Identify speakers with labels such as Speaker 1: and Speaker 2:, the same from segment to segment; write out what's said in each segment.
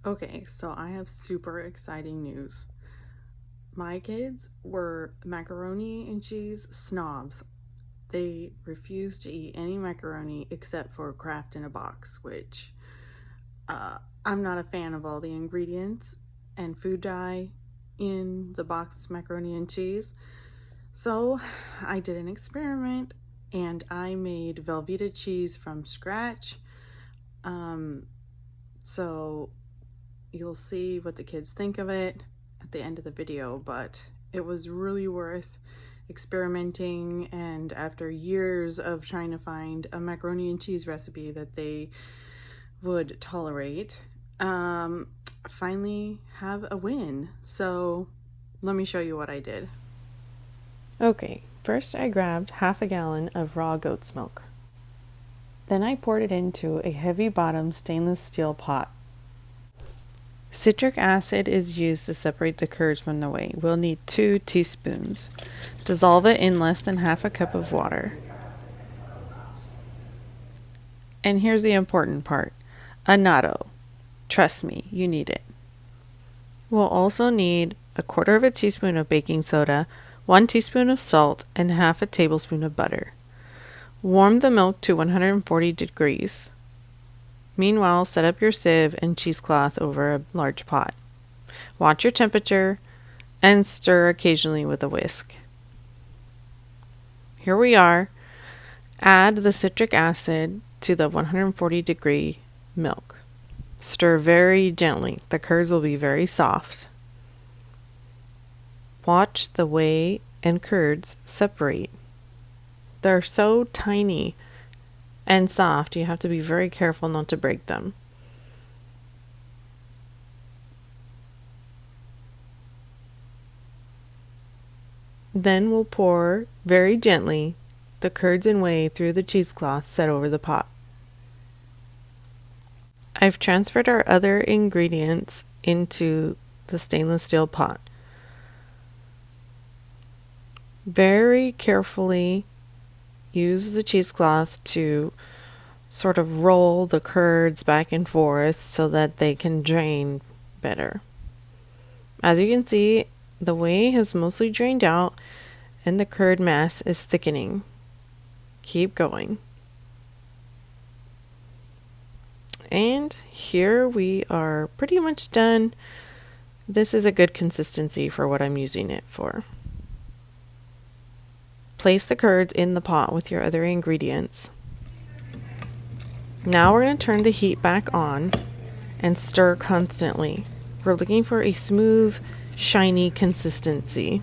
Speaker 1: Okay, so I have super exciting news. My kids were macaroni and cheese snobs. They refused to eat any macaroni except for Kraft in a box, which I'm not a fan of all the ingredients and food dye in the boxed macaroni and cheese. So I did an experiment and I made Velveeta cheese from scratch. Um, so you'll see what the kids think of it at the end of the video, but it was really worth experimenting. And after years of trying to find a macaroni and cheese recipe that they would tolerate, finally have a win. So let me show you what I did. Okay, first I grabbed half a gallon of raw goat's milk. Then I poured it into a heavy bottom stainless steel pot. Citric acid is used to separate the curds from the whey. We'll need 2 teaspoons. Dissolve it in less than half a cup of water. And here's the important part. Annatto. Trust me, you need it. We'll also need 1/4 teaspoon of baking soda, 1 teaspoon of salt, and half a tablespoon of butter. Warm the milk to 140 degrees. Meanwhile, set up your sieve and cheesecloth over a large pot. Watch your temperature and stir occasionally with a whisk. Here we are. Add the citric acid to the 140 degree milk. Stir very gently. The curds will be very soft. Watch the whey and curds separate. They're so tiny and soft, you have to be very careful not to break them. Then we'll pour very gently the curds and whey through the cheesecloth set over the pot. I've transferred our other ingredients into the stainless steel pot. Very carefully use the cheesecloth to sort of roll the curds back and forth so that they can drain better. As you can see, the whey has mostly drained out and the curd mass is thickening. Keep going. And here we are pretty much done. This is a good consistency for what I'm using it for. Place the curds in the pot with your other ingredients. Now we're going to turn the heat back on and stir constantly. We're looking for a smooth, shiny consistency.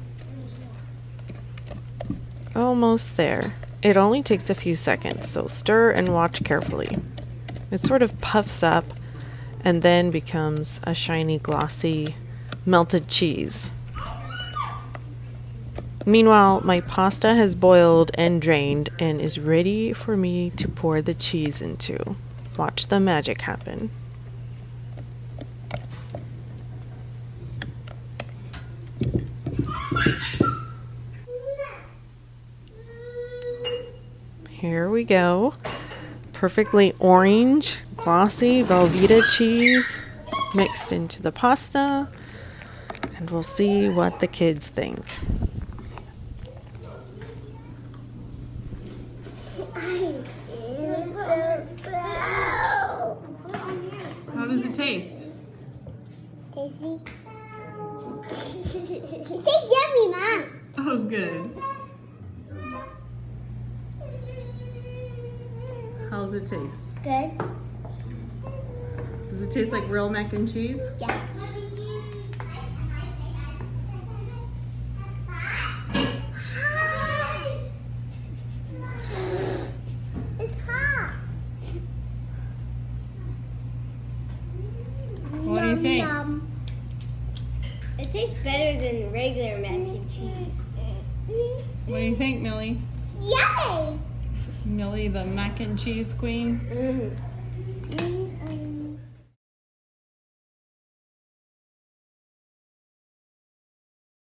Speaker 1: Almost there. It only takes a few seconds, so stir and watch carefully. It sort of puffs up and then becomes a shiny, glossy, melted cheese. Meanwhile, my pasta has boiled and drained and is ready for me to pour the cheese into. Watch the magic happen. Here we go. Perfectly orange, glossy Velveeta cheese mixed into the pasta, and we'll see what the kids think. How does it taste?
Speaker 2: Tasty. It tastes yummy, Mom.
Speaker 1: Oh, good. How does it taste?
Speaker 2: Good.
Speaker 1: Does it taste like real mac and cheese?
Speaker 2: Yeah. It's hot.
Speaker 1: What do you think?
Speaker 2: Yum. It tastes better than regular mac and cheese.
Speaker 1: What do you think, Millie?
Speaker 2: Yay!
Speaker 1: Millie, the mac and cheese queen?